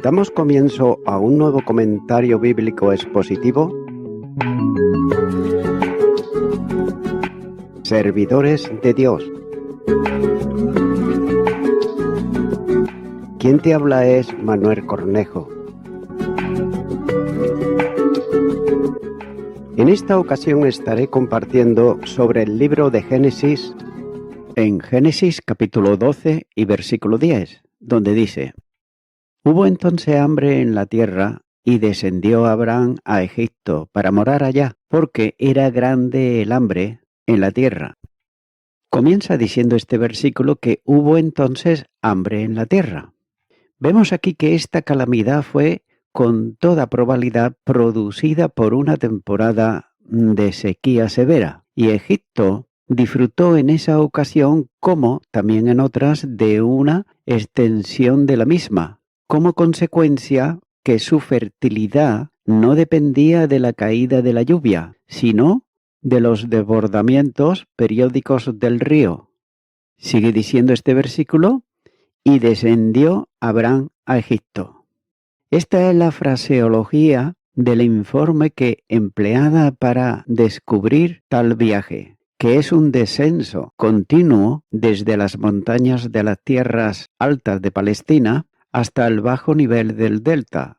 Damos comienzo a un nuevo comentario bíblico expositivo. Servidores de Dios. Quien te habla es Manuel Cornejo. En esta ocasión estaré compartiendo sobre el libro de Génesis, en Génesis capítulo 12 y versículo 10, donde dice: Hubo entonces hambre en la tierra, y descendió Abraham a Egipto para morar allá, porque era grande el hambre en la tierra. Comienza diciendo este versículo que hubo entonces hambre en la tierra. Vemos aquí que esta calamidad fue con toda probabilidad producida por una temporada de sequía severa, y Egipto disfrutó en esa ocasión, como también en otras, de una extensión de la misma, como consecuencia que su fertilidad no dependía de la caída de la lluvia, sino de los desbordamientos periódicos del río. Sigue diciendo este versículo: y descendió Abraham a Egipto. Esta es la fraseología del informe que empleada para descubrir tal viaje, que es un descenso continuo desde las montañas de las tierras altas de Palestina hasta el bajo nivel del delta.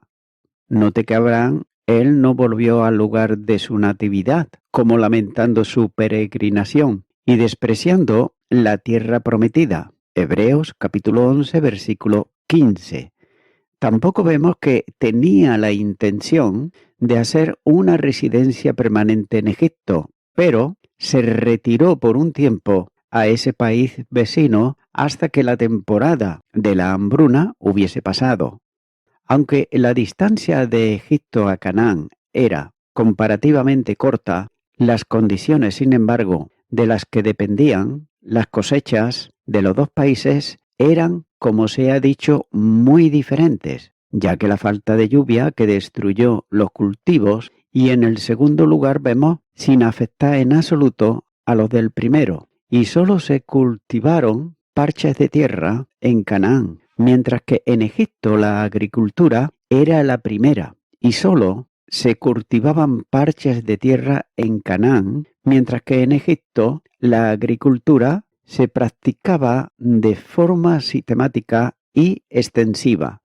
Note que Abraham, él no volvió al lugar de su natividad, como lamentando su peregrinación y despreciando la tierra prometida. Hebreos capítulo 11, versículo 15. Tampoco vemos que tenía la intención de hacer una residencia permanente en Egipto, pero se retiró por un tiempo a ese país vecino hasta que la temporada de la hambruna hubiese pasado. Aunque la distancia de Egipto a Canaán era comparativamente corta, las condiciones, sin embargo, de las que dependían las cosechas de los dos países eran, como se ha dicho, muy diferentes, ya que la falta de lluvia que destruyó los cultivos, y en el segundo lugar vemos sin afectar en absoluto a los del primero, y solo se cultivaron parches de tierra en Canaán, mientras que en Egipto la agricultura era la primera, y solo se cultivaban parches de tierra en Canaán, mientras que en Egipto la agricultura se practicaba de forma sistemática y extensiva.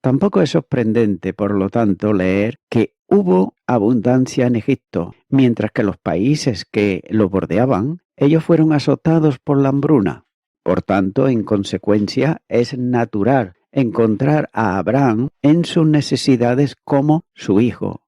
Tampoco es sorprendente, por lo tanto, leer que hubo abundancia en Egipto, mientras que los países que lo bordeaban, ellos fueron azotados por la hambruna. Por tanto, en consecuencia, es natural encontrar a Abraham en sus necesidades como su hijo.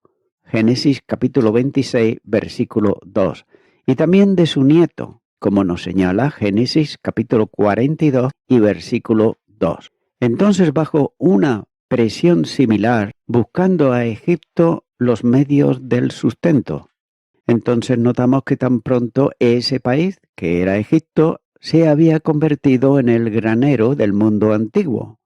Génesis capítulo 26, versículo 2. Y también de su nieto, como nos señala Génesis capítulo 42 y versículo 2. Entonces, bajo una presión similar, buscando a Egipto los medios del sustento. Entonces notamos que tan pronto ese país, que era Egipto, se había convertido en el granero del mundo antiguo.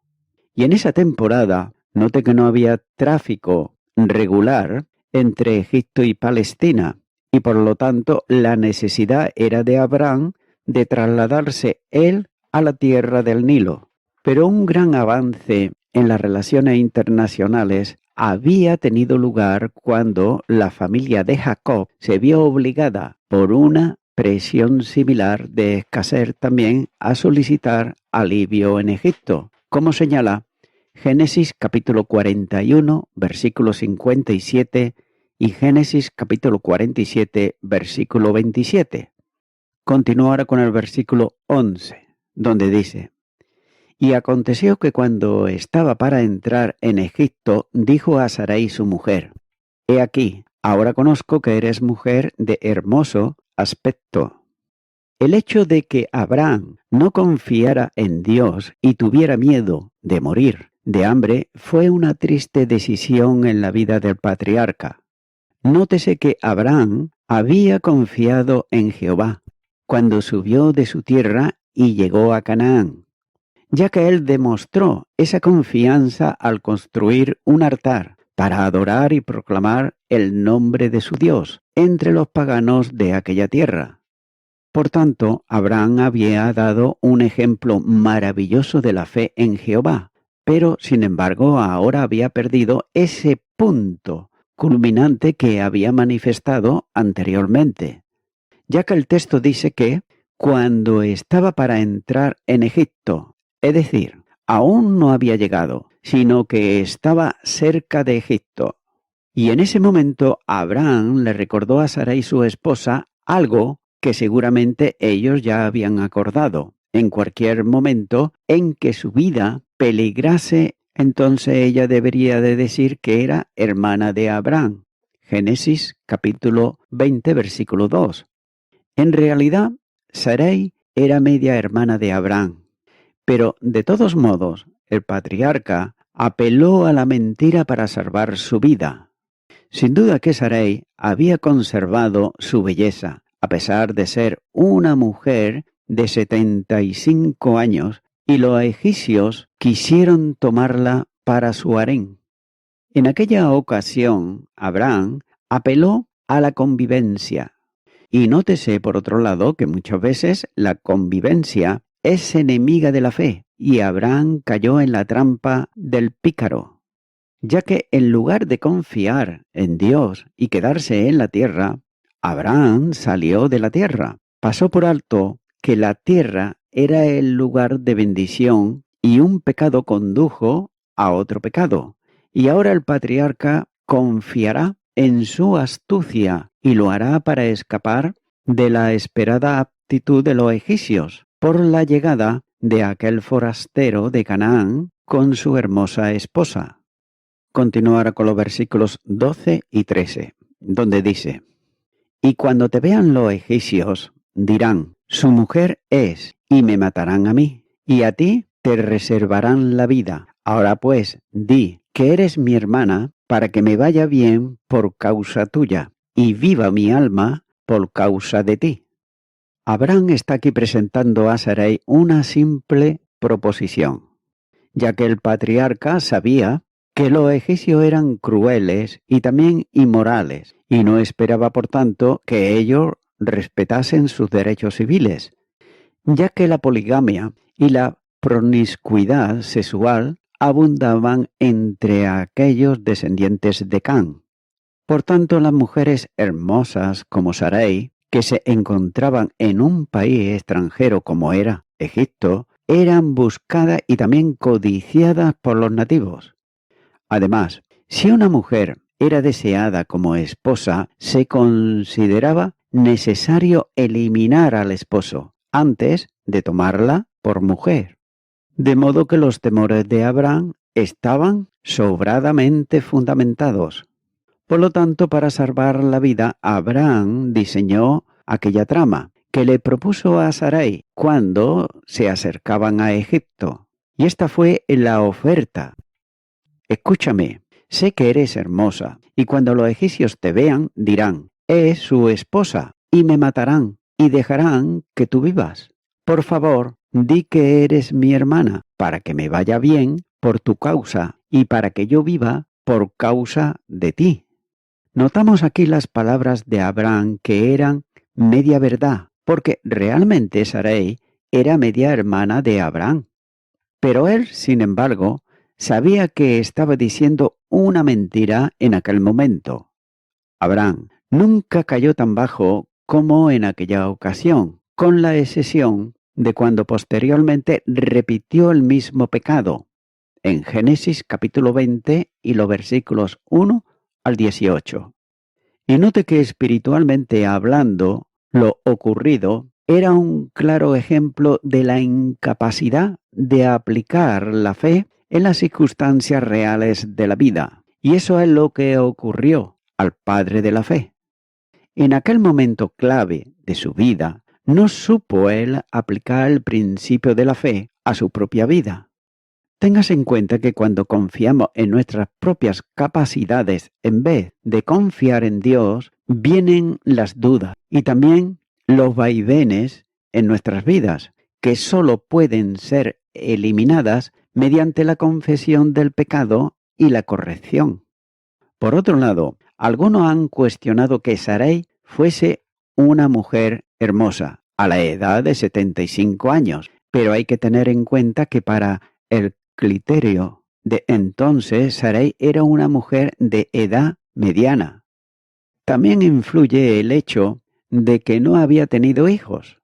Y en esa temporada, note que no había tráfico regular entre Egipto y Palestina, y por lo tanto la necesidad era de Abraham de trasladarse él a la tierra del Nilo. Pero un gran avance en las relaciones internacionales había tenido lugar cuando la familia de Jacob se vio obligada por una presión similar de escasez también a solicitar alivio en Egipto, como señala Génesis capítulo 41, versículo 57 y Génesis capítulo 47, versículo 27. Continúa ahora con el versículo 11, donde dice: Y aconteció que cuando estaba para entrar en Egipto, dijo a Sarai su mujer: He aquí, ahora conozco que eres mujer de hermoso aspecto. El hecho de que Abraham no confiara en Dios y tuviera miedo de morir de hambre fue una triste decisión en la vida del patriarca. Nótese que Abraham había confiado en Jehová cuando subió de su tierra y llegó a Canaán, ya que él demostró esa confianza al construir un altar para adorar y proclamar el nombre de su Dios entre los paganos de aquella tierra. Por tanto, Abraham había dado un ejemplo maravilloso de la fe en Jehová, pero sin embargo ahora había perdido ese punto culminante que había manifestado anteriormente, ya que el texto dice que cuando estaba para entrar en Egipto, es decir, aún no había llegado, sino que estaba cerca de Egipto. Y en ese momento Abraham le recordó a Sarai su esposa algo que seguramente ellos ya habían acordado. En cualquier momento en que su vida peligrase, entonces ella debería de decir que era hermana de Abraham. Génesis capítulo 20, versículo 2. En realidad, Sarai era media hermana de Abraham, pero de todos modos, el patriarca apeló a la mentira para salvar su vida. Sin duda que Sarai había conservado su belleza, a pesar de ser una mujer de 75 años, y los egipcios quisieron tomarla para su harén. En aquella ocasión, Abraham apeló a la convivencia. Y nótese, por otro lado, que muchas veces la convivencia es enemiga de la fe, y Abraham cayó en la trampa del pícaro, ya que en lugar de confiar en Dios y quedarse en la tierra, Abraham salió de la tierra. Pasó por alto que la tierra era el lugar de bendición y un pecado condujo a otro pecado. Y ahora el patriarca confiará en su astucia y lo hará para escapar de la esperada aptitud de los egipcios por la llegada de aquel forastero de Canaán con su hermosa esposa. Continuará con los versículos 12 y 13, donde dice: Y cuando te vean los egipcios, dirán, su mujer es, y me matarán a mí, y a ti te reservarán la vida. Ahora pues, di que eres mi hermana, para que me vaya bien por causa tuya, y viva mi alma por causa de ti. Abraham está aquí presentando a Sarai una simple proposición, ya que el patriarca sabía que los egipcios eran crueles y también inmorales, y no esperaba, por tanto, que ellos respetasen sus derechos civiles, ya que la poligamia y la promiscuidad sexual abundaban entre aquellos descendientes de Can. Por tanto, las mujeres hermosas como Sarai, que se encontraban en un país extranjero como era Egipto, eran buscadas y también codiciadas por los nativos. Además, si una mujer era deseada como esposa, se consideraba necesario eliminar al esposo antes de tomarla por mujer. De modo que los temores de Abraham estaban sobradamente fundamentados. Por lo tanto, para salvar la vida, Abraham diseñó aquella trama que le propuso a Sarai cuando se acercaban a Egipto. Y esta fue la oferta. Escúchame, sé que eres hermosa, y cuando los egipcios te vean, dirán, es su esposa, y me matarán, y dejarán que tú vivas. Por favor, di que eres mi hermana, para que me vaya bien por tu causa, y para que yo viva por causa de ti. Notamos aquí las palabras de Abraham que eran media verdad, porque realmente Sarai era media hermana de Abraham. Pero él, sin embargo, sabía que estaba diciendo una mentira en aquel momento. Abraham nunca cayó tan bajo como en aquella ocasión, con la excepción de cuando posteriormente repitió el mismo pecado, en Génesis capítulo 20 y los versículos 1 al 18. Y note que espiritualmente hablando, lo ocurrido era un claro ejemplo de la incapacidad de aplicar la fe en las circunstancias reales de la vida. Y eso es lo que ocurrió al padre de la fe. En aquel momento clave de su vida, no supo él aplicar el principio de la fe a su propia vida. Téngase en cuenta que cuando confiamos en nuestras propias capacidades en vez de confiar en Dios, vienen las dudas y también los vaivenes en nuestras vidas, que solo pueden ser eliminadas mediante la confesión del pecado y la corrección. Por otro lado, algunos han cuestionado que Sarai fuese una mujer hermosa a la edad de 75 años, pero hay que tener en cuenta que para el criterio De entonces Sarai era una mujer de edad mediana. También influye el hecho de que no había tenido hijos.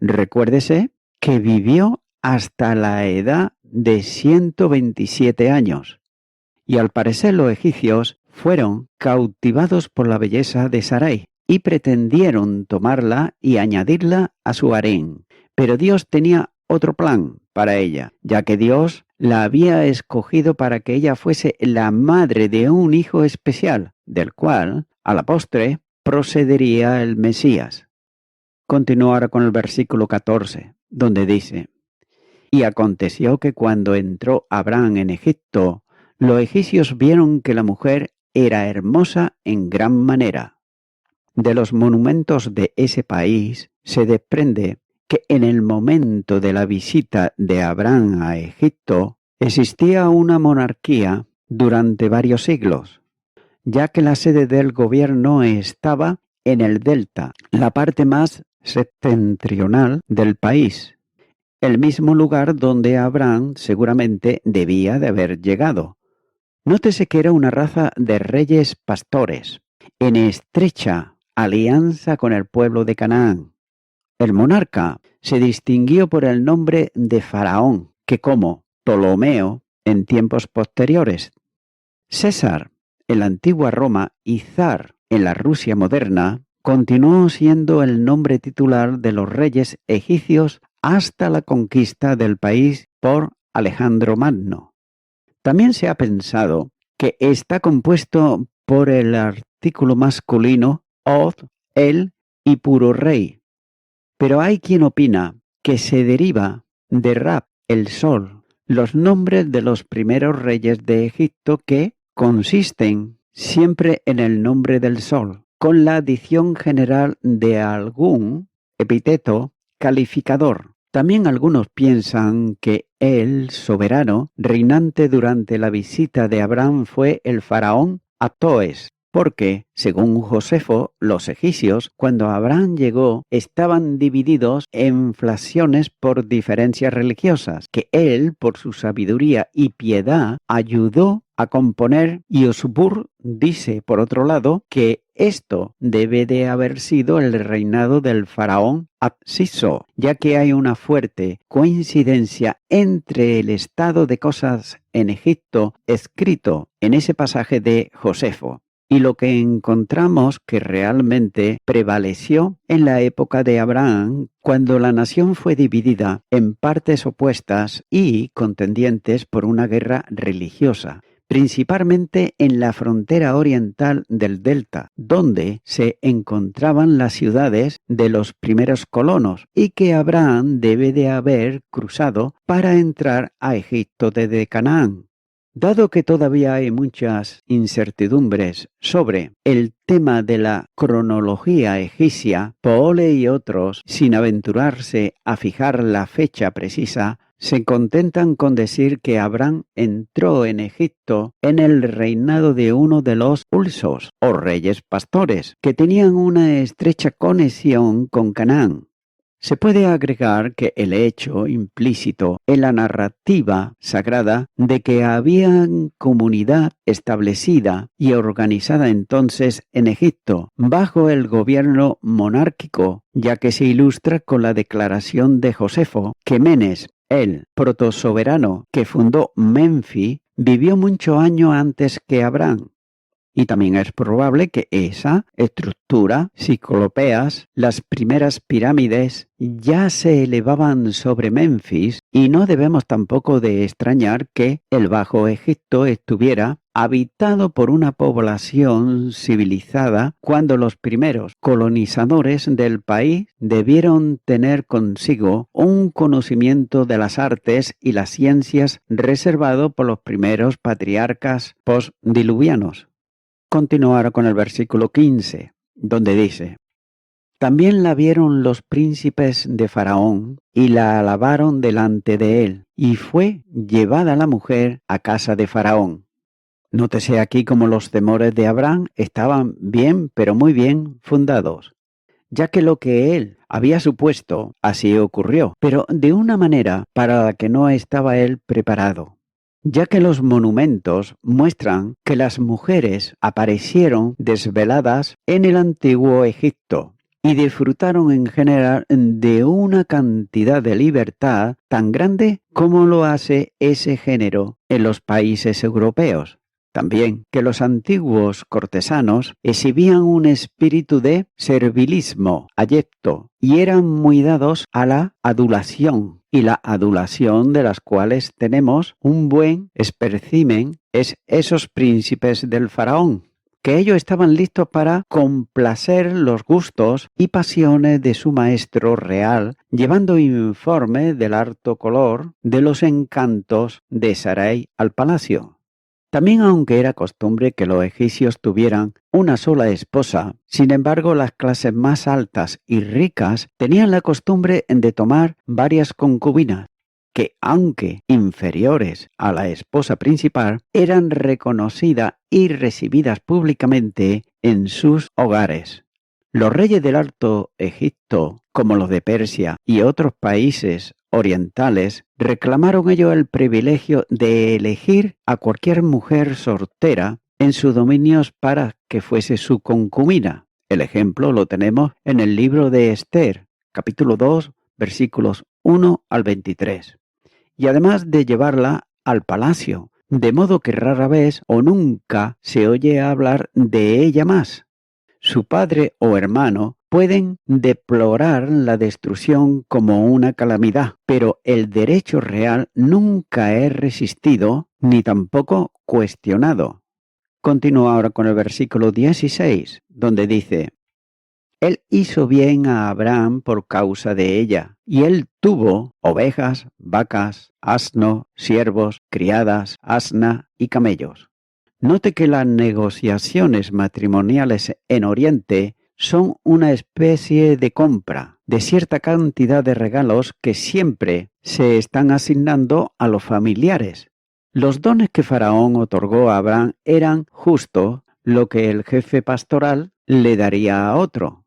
Recuérdese que vivió hasta la edad de 127 años, y al parecer los egipcios fueron cautivados por la belleza de Sarai y pretendieron tomarla y añadirla a su harén. Pero Dios tenía otro plan para ella, ya que Dios la había escogido para que ella fuese la madre de un hijo especial, del cual, a la postre, procedería el Mesías. Continúa ahora con el versículo 14, donde dice: Y aconteció que cuando entró Abraham en Egipto, los egipcios vieron que la mujer era hermosa en gran manera. De los monumentos de ese país se desprende que en el momento de la visita de Abraham a Egipto existía una monarquía durante varios siglos, ya que la sede del gobierno estaba en el delta, la parte más septentrional del país, el mismo lugar donde Abraham seguramente debía de haber llegado. Nótese que era una raza de reyes pastores, en estrecha alianza con el pueblo de Canaán. El monarca se distinguió por el nombre de Faraón, que como Ptolomeo en tiempos posteriores, César en la antigua Roma y Zar en la Rusia moderna, continuó siendo el nombre titular de los reyes egipcios hasta la conquista del país por Alejandro Magno. También se ha pensado que está compuesto por el artículo masculino Od, el y puro rey. Pero hay quien opina que se deriva de Rab, el sol, los nombres de los primeros reyes de Egipto que consisten siempre en el nombre del sol, con la adición general de algún epíteto calificador. También algunos piensan que el soberano reinante durante la visita de Abraham fue el faraón Aptoes, porque, según Josefo, los egipcios, cuando Abraham llegó, estaban divididos en facciones por diferencias religiosas, que él, por su sabiduría y piedad, ayudó a componer, y Osbur dice, por otro lado, que esto debe de haber sido el reinado del faraón Apsiso, ya que hay una fuerte coincidencia entre el estado de cosas en Egipto escrito en ese pasaje de Josefo y lo que encontramos que realmente prevaleció en la época de Abraham, cuando la nación fue dividida en partes opuestas y contendientes por una guerra religiosa, principalmente en la frontera oriental del delta, donde se encontraban las ciudades de los primeros colonos y que Abraham debe de haber cruzado para entrar a Egipto desde Canaán. Dado que todavía hay muchas incertidumbres sobre el tema de la cronología egipcia, Poole y otros, sin aventurarse a fijar la fecha precisa, se contentan con decir que Abraham entró en Egipto en el reinado de uno de los Ulsos, o reyes pastores, que tenían una estrecha conexión con Canaán. Se puede agregar que el hecho implícito en la narrativa sagrada de que había comunidad establecida y organizada entonces en Egipto bajo el gobierno monárquico, ya que se ilustra con la declaración de Josefo que Menes, el protosoberano que fundó Menfi, vivió muchos años antes que Abraham. Y también es probable que esa estructura, ciclopeas, las primeras pirámides, ya se elevaban sobre Menfis y no debemos tampoco de extrañar que el Bajo Egipto estuviera habitado por una población civilizada cuando los primeros colonizadores del país debieron tener consigo un conocimiento de las artes y las ciencias reservado por los primeros patriarcas postdiluvianos. Continuar con el versículo 15, donde dice: También la vieron los príncipes de Faraón y la alabaron delante de él, y fue llevada la mujer a casa de Faraón. Nótese aquí cómo los temores de Abraham estaban bien, pero muy bien fundados, ya que lo que él había supuesto así ocurrió, pero de una manera para la que no estaba él preparado. ya que los monumentos muestran que las mujeres aparecieron desveladas en el antiguo Egipto y disfrutaron en general de una cantidad de libertad tan grande como lo hace ese género en los países europeos. También que los antiguos cortesanos exhibían un espíritu de servilismo abyecto y eran muy dados a la adulación, y la adulación de las cuales tenemos un buen espécimen es esos príncipes del faraón, que ellos estaban listos para complacer los gustos y pasiones de su maestro real, llevando informe del harto color de los encantos de Sarai al palacio. También, aunque era costumbre que los egipcios tuvieran una sola esposa, sin embargo las clases más altas y ricas tenían la costumbre de tomar varias concubinas, que aunque inferiores a la esposa principal, eran reconocidas y recibidas públicamente en sus hogares. Los reyes del Alto Egipto, como los de Persia y otros países orientales, reclamaron ellos el privilegio de elegir a cualquier mujer soltera en sus dominios para que fuese su concubina. El ejemplo lo tenemos en el libro de Esther, capítulo 2, versículos 1 al 23. Y además de llevarla al palacio, de modo que rara vez o nunca se oye hablar de ella más. Su padre o hermano pueden deplorar la destrucción como una calamidad, pero el derecho real nunca es resistido ni tampoco cuestionado. Continúa ahora con el versículo 16, donde dice: Él hizo bien a Abraham por causa de ella, y él tuvo ovejas, vacas, asno, siervos, criadas, asna y camellos. Note que las negociaciones matrimoniales en Oriente son una especie de compra de cierta cantidad de regalos que siempre se están asignando a los familiares. Los dones que Faraón otorgó a Abraham eran justo lo que el jefe pastoral le daría a otro.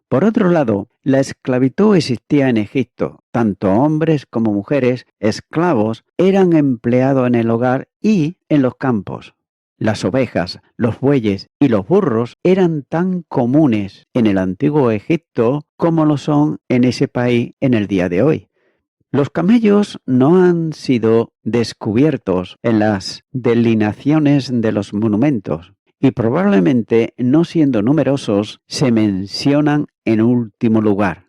Por otro lado, la esclavitud existía en Egipto. Tanto hombres como mujeres esclavos eran empleados en el hogar y en los campos. Las ovejas, los bueyes y los burros eran tan comunes en el antiguo Egipto como lo son en ese país en el día de hoy. Los camellos no han sido descubiertos en las delineaciones de los monumentos y probablemente, no siendo numerosos, se mencionan en último lugar.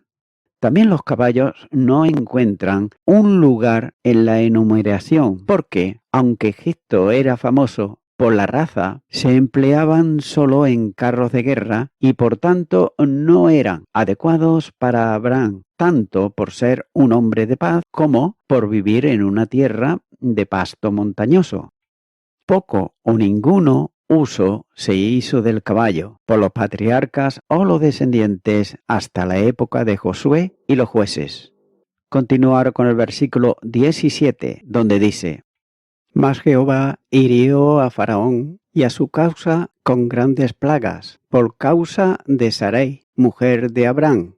También los caballos no encuentran un lugar en la enumeración porque, aunque Egipto era famoso por la raza, se empleaban solo en carros de guerra y por tanto no eran adecuados para Abraham, tanto por ser un hombre de paz como por vivir en una tierra de pasto montañoso. Poco o ninguno uso se hizo del caballo por los patriarcas o los descendientes hasta la época de Josué y los jueces. Continuar con el versículo 17, donde dice: Mas Jehová hirió a Faraón y a su causa con grandes plagas, por causa de Sarai, mujer de Abraham.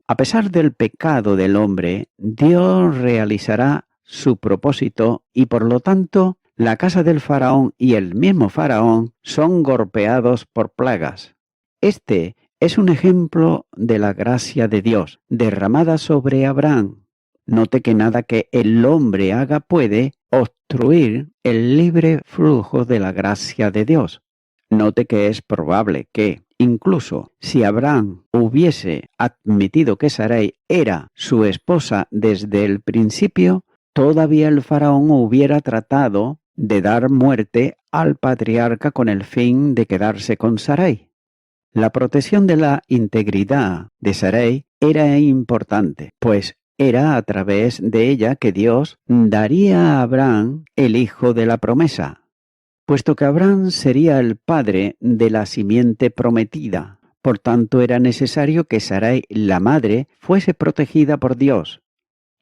A pesar del pecado del hombre, Dios realizará su propósito y por lo tanto la casa del faraón y el mismo faraón son golpeados por plagas. Este es un ejemplo de la gracia de Dios derramada sobre Abraham. Note que nada que el hombre haga puede obstruir el libre flujo de la gracia de Dios. Note que es probable que, incluso si Abraham hubiese admitido que Sarai era su esposa desde el principio, todavía el faraón hubiera tratado de dar muerte al patriarca con el fin de quedarse con Sarai. La protección de la integridad de Sarai era importante, pues era a través de ella que Dios daría a Abraham el hijo de la promesa, puesto que Abraham sería el padre de la simiente prometida. Por tanto, era necesario que Sarai, la madre, fuese protegida por Dios.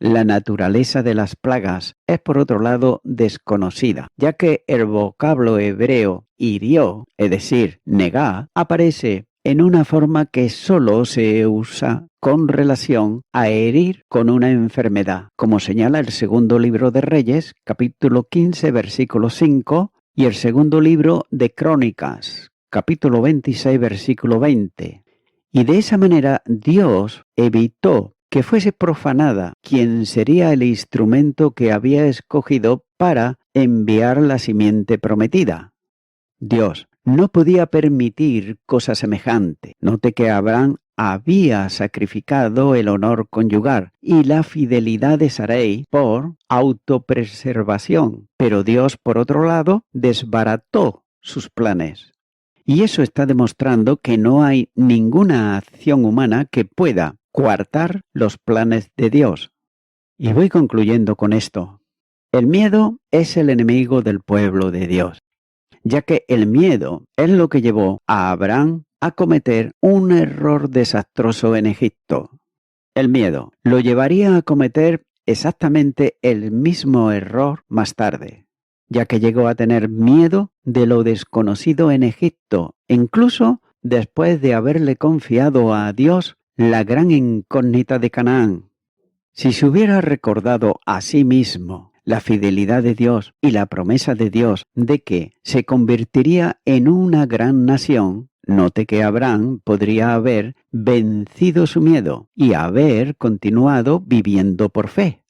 La naturaleza de las plagas es, por otro lado, desconocida, ya que el vocablo hebreo hirió, es decir, negá, aparece en una forma que solo se usa con relación a herir con una enfermedad, como señala el segundo libro de Reyes, capítulo 15, versículo 5, y el segundo libro de Crónicas, capítulo 26, versículo 20. Y de esa manera Dios evitó que fuese profanada quien sería el instrumento que había escogido para enviar la simiente prometida. Dios no podía permitir cosa semejante. Note que Abraham había sacrificado el honor conyugal y la fidelidad de Sarai por autopreservación, pero Dios, por otro lado, desbarató sus planes. Y eso está demostrando que no hay ninguna acción humana que pueda coartar los planes de Dios. Y voy concluyendo con esto. El miedo es el enemigo del pueblo de Dios, ya que el miedo es lo que llevó a Abraham a cometer un error desastroso en Egipto. El miedo lo llevaría a cometer exactamente el mismo error más tarde, ya que llegó a tener miedo de lo desconocido en Egipto, incluso después de haberle confiado a Dios la gran incógnita de Canaán. Si se hubiera recordado a sí mismo la fidelidad de Dios y la promesa de Dios de que se convertiría en una gran nación, note que Abraham podría haber vencido su miedo y haber continuado viviendo por fe.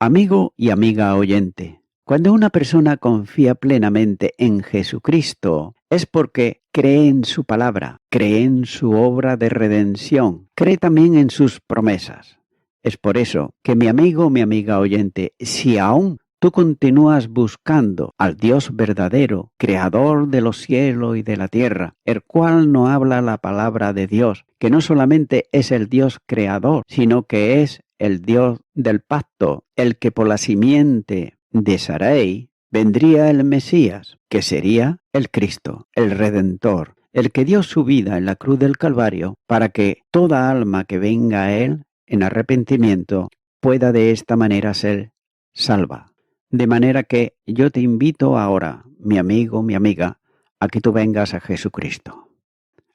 Amigo y amiga oyente, cuando una persona confía plenamente en Jesucristo, es porque cree en su palabra, cree en su obra de redención, cree también en sus promesas. Es por eso que mi amigo, mi amiga oyente, si aún tú continúas buscando al Dios verdadero, creador de los cielos y de la tierra, el cual no habla la palabra de Dios, que no solamente es el Dios creador, sino que es el Dios del pacto, el que por la simiente de Sarai vendría el Mesías, que sería el Cristo, el Redentor, el que dio su vida en la cruz del Calvario para que toda alma que venga a él en arrepentimiento pueda de esta manera ser salva. De manera que yo te invito ahora, mi amigo, mi amiga, a que tú vengas a Jesucristo,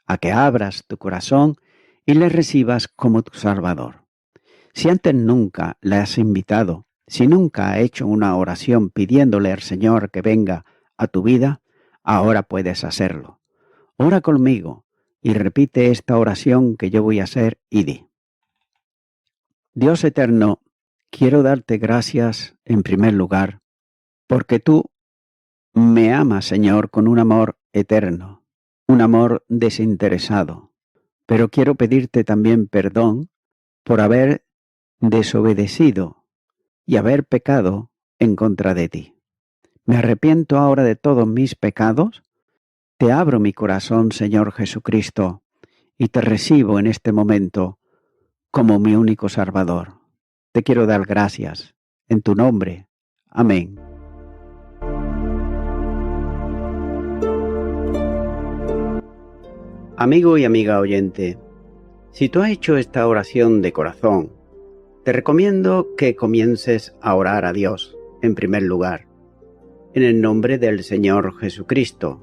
a que abras tu corazón y le recibas como tu Salvador. Si antes nunca le has invitado, si nunca ha hecho una oración pidiéndole al Señor que venga a tu vida, ahora puedes hacerlo. Ora conmigo y repite esta oración que yo voy a hacer y di: Dios eterno, quiero darte gracias en primer lugar, porque tú me amas, Señor, con un amor eterno, un amor desinteresado. Pero quiero pedirte también perdón por haber desobedecido y haber pecado en contra de ti. Me arrepiento ahora de todos mis pecados, te abro mi corazón, Señor Jesucristo, y te recibo en este momento como mi único Salvador. Te quiero dar gracias en tu nombre. Amén. Amigo y amiga oyente, si tú has hecho esta oración de corazón, te recomiendo que comiences a orar a Dios, en primer lugar, en el nombre del Señor Jesucristo.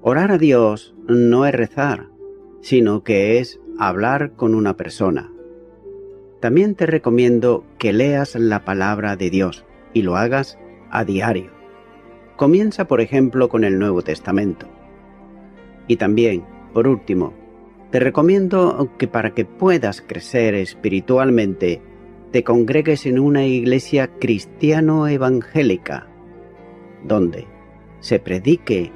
Orar a Dios no es rezar, sino que es hablar con una persona. También te recomiendo que leas la palabra de Dios y lo hagas a diario. Comienza, por ejemplo, con el Nuevo Testamento. Y también, por último, te recomiendo que para que puedas crecer espiritualmente, te congregues en una iglesia cristiano-evangélica, donde se predique,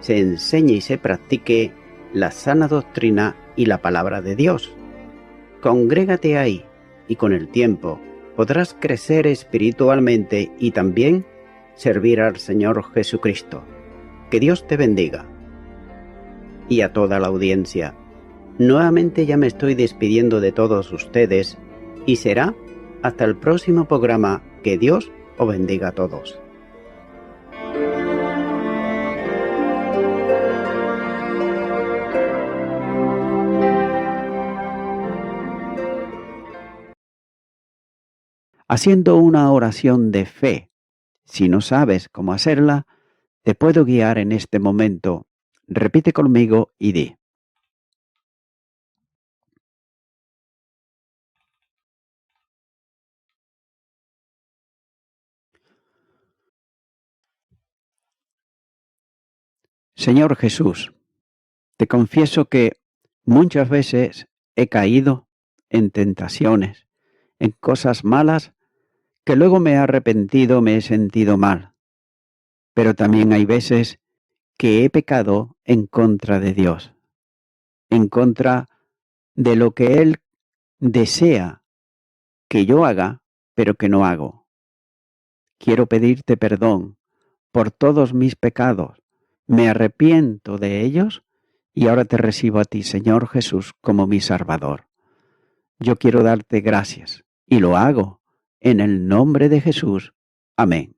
se enseñe y se practique la sana doctrina y la palabra de Dios. Congrégate ahí y con el tiempo podrás crecer espiritualmente y también servir al Señor Jesucristo. Que Dios te bendiga. Y a toda la audiencia, nuevamente ya me estoy despidiendo de todos ustedes y será hasta el próximo programa. Que Dios os bendiga a todos. Haciendo una oración de fe, si no sabes cómo hacerla, te puedo guiar en este momento. Repite conmigo y di: Señor Jesús, te confieso que muchas veces he caído en tentaciones, en cosas malas, que luego me he arrepentido, me he sentido mal. Pero también hay veces que he pecado en contra de Dios, en contra de lo que Él desea que yo haga, pero que no hago. Quiero pedirte perdón por todos mis pecados. Me arrepiento de ellos y ahora te recibo a ti, Señor Jesús, como mi Salvador. Yo quiero darte gracias y lo hago en el nombre de Jesús. Amén.